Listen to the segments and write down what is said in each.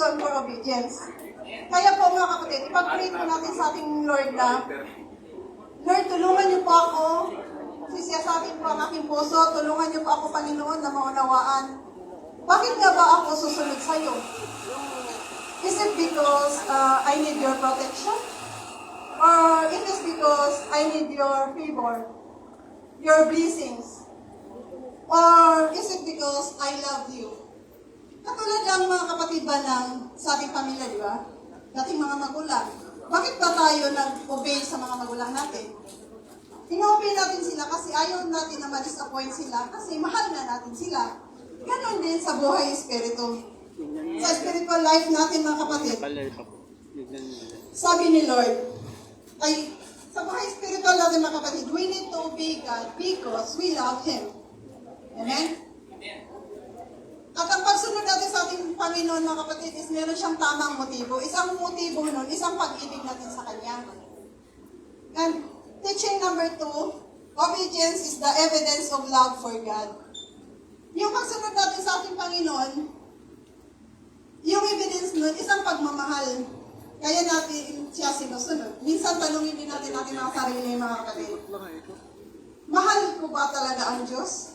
reason for obedience. Kaya po mga kapatid, ipag-pray po natin sa ating Lord na, Lord, tulungan niyo po ako, sisiyasatin po ang aking puso, tulungan niyo po ako, Panginoon, na maunawaan. Bakit nga ba ako susunod sa iyo? Is it because I need your protection? Or it is because I need your favor, your blessings? Or is it because I love you? Katulad lang mga kapatid ba ng sa ating pamilya, di ba? Dating mga magulang. Bakit ba tayo nag-obey sa mga magulang natin? Ino-obey natin sila kasi ayaw natin na ma-disappoint sila kasi mahal na natin sila. Ganon din sa buhay espiritu. Sa spiritual life natin mga kapatid. Sabi ni Lord, sa buhay spiritual natin mga kapatid, we need to obey God because we love Him. Amen? At ang pagsunod natin sa ating Panginoon mga kapatid is meron siyang tamang motibo. Isang motibo nun, isang pag-ibig natin sa Kanya. And teaching number 2, obedience is the evidence of love for God. Yung pagsunod natin sa ating Panginoon, yung evidence nun, isang pagmamahal. Kaya natin siya sinusunod. Minsan tanungin din natin mga sarili mga kapatid. Mahal ko ba talaga ang Diyos?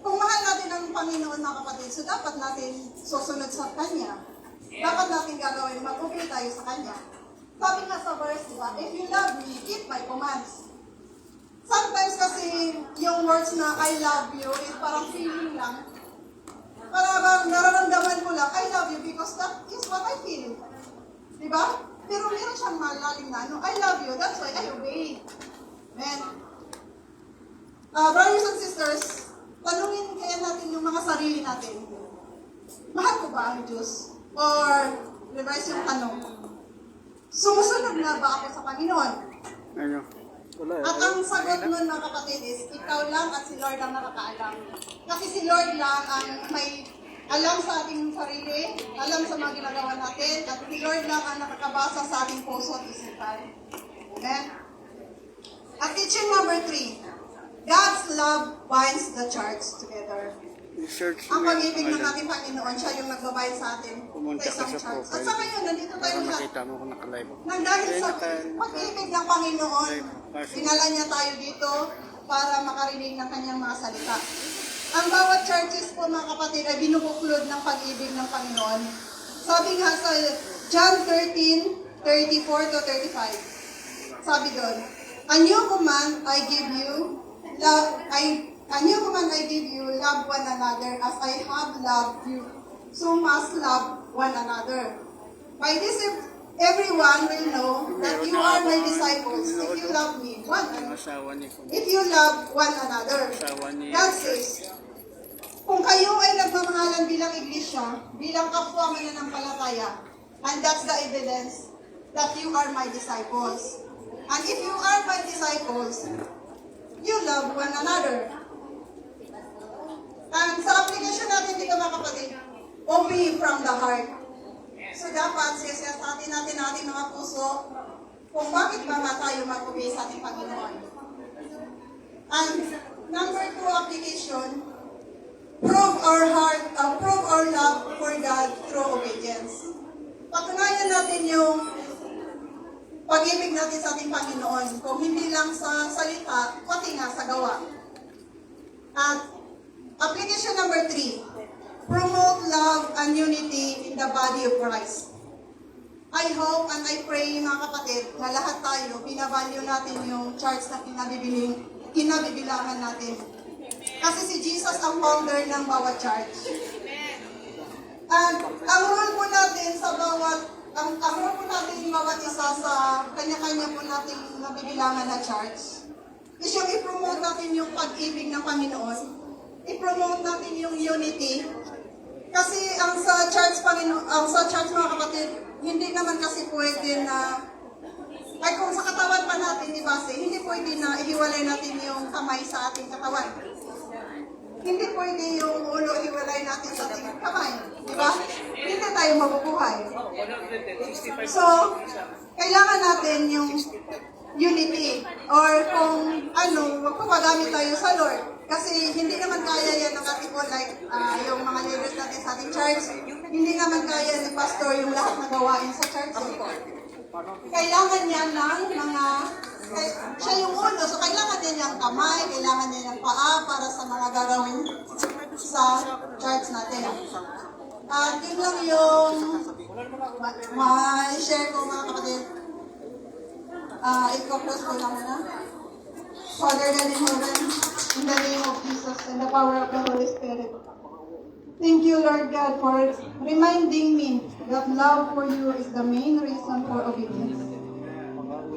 Kung mahal natin ang Panginoon mga kapatid, so dapat natin susunod sa Kanya. Dapat natin gagawin, mag-obey tayo sa Kanya. Sabi nga sa verse, diba? If you love me, keep my commands. Sometimes kasi yung words na I love you is parang feeling lang. Parang nararamdaman ko lang, I love you because that is what I feel. Diba? Pero meron siyang malalim na, I love you, that's why I obey. Amen. Brothers and sisters, tanungin kaya natin yung mga sarili natin. Mahal ko ba ang Diyos? Or, revise yung tanong, sumusunod na ba ako sa Panginoon? At ang sagot nun mga kapatid is, ikaw lang at si Lord ang nakakaalam. Kasi si Lord lang ang may alam sa ating sarili, alam sa mga ginagawa natin, at si Lord lang ang nakakabasa sa ating puso at isipan. Amen? At teaching number 3, God's love binds the church together. Ang pag-ibig ng ating Panginoon, siya yung nagbabind sa atin sa isang church. At sa ngayon, nandito tayo lahat. Nang dahil sa pag-ibig ng Panginoon, dinala niya tayo dito para makarinig ng kanyang mga salita. Ang bawat churches po mga kapatid ay binubuklod ng pag-ibig ng Panginoon. Sabi nga sa John 13:34 to 35. Sabi doon, A new command I give you, love one another as I have loved you. So must love one another. By this everyone will know that you are my disciples if you love me if you love one another. God says, kung kayo ay nagmamahalan bilang iglesia, bilang kapwa mananampalataya, and that's the evidence that you are my disciples. And if you are my disciples, you love one another. And sa application natin dito mga kapatid, obey from the heart. So dapat siyasatin natin ang ating mga puso kung bakit ba tayo mag-obey sa ating Panginoon. And number 2 application, prove our love for God through obedience. Patunayan natin yung pag-ibig natin sa ating Panginoon, kung hindi lang sa salita, pati nga sa gawa. At application number 3, promote love and unity in the body of Christ. I hope and I pray mga kapatid na lahat tayo, binavalue natin yung church na kinabibilangan natin. Kasi si Jesus ang founder ng bawat church. At ang role po natin sa ang role po natin bawat isa sa kanya-kanya po nating nabibilangan na church is yung i-promote natin yung pag-ibig ng Panginoon. I-promote natin yung unity. Kasi ang sa church mga kapatid, hindi naman kasi pwede na kung sa katawan pa natin, di ba, hindi pwede na ihiwalay natin yung kamay sa ating katawan. Hindi pwede yung ulo ihiwalay natin sa ating kamay. Di ba? Hindi tayo mabubuhay. So, kailangan natin yung unity. Or kung magpapagamit tayo sa Lord. Kasi hindi naman kaya yan ng ating like yung mga leaders natin sa ating church. Hindi naman kaya ni pastor yung lahat na gawain sa church. Kailangan niya ng mga, siya yung ulo, so kailangan niya niyang kamay, kailangan niya ng paa para sa mga gagawin sa church natin. At yun lang yung ma-share ko mga kapatid. I-close ko lang muna. Father God in heaven, in the name of Jesus and the power of the Holy Spirit. Thank you, Lord God, for reminding me that love for you is the main reason for obedience.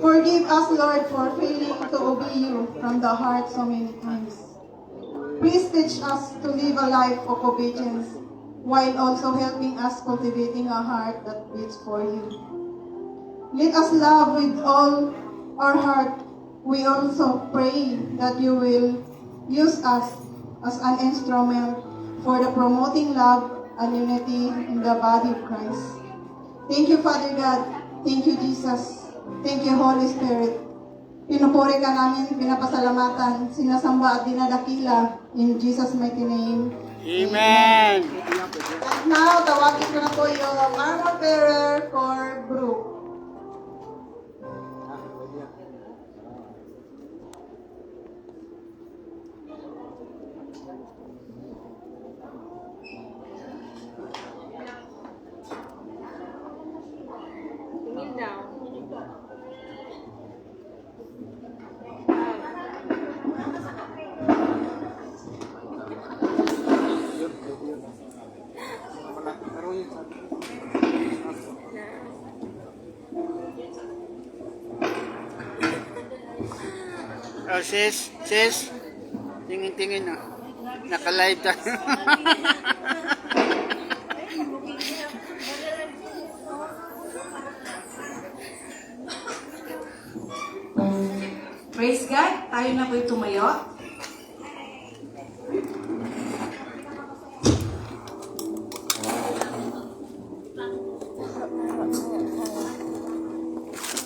Forgive us, Lord, for failing to obey you from the heart so many times. Please teach us to live a life of obedience while also helping us cultivating a heart that beats for you. Let us love with all our heart. We also pray that you will use us as an instrument for the promoting love and unity in the body of Christ. Thank you, Father God. Thank you, Jesus. Thank you, Holy Spirit. Pinupuri ka namin, pinapasalamatan, sinasamba at dinadakila in Jesus' mighty name. Amen. At now, tawagin ko na po yung armor bearer for group. Tingin daw. Oh, sis, tingin-tingin na. Naka-live tayo. Praise God. Tayo na po'y tumayo.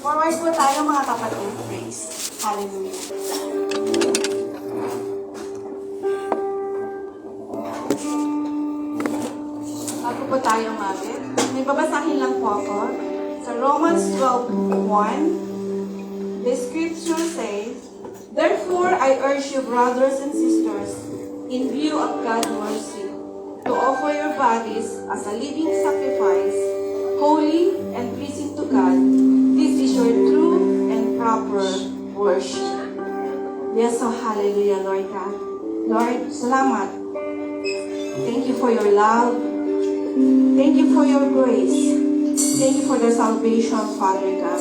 Forward po tayo mga kapatid. Praise. Hallelujah. Bago po tayo umabit, may babasahin lang po ako. Sa Romans 12:1, the scripture says, "Therefore I urge you, brothers and sisters, in view of God's mercy, to offer your bodies as a living sacrifice, holy and pleasing to God. This is your true and proper worship." Yes, so hallelujah, Lord God. Lord, salamat. Thank you for your love. Thank you for your grace. Thank you for the salvation, Father God.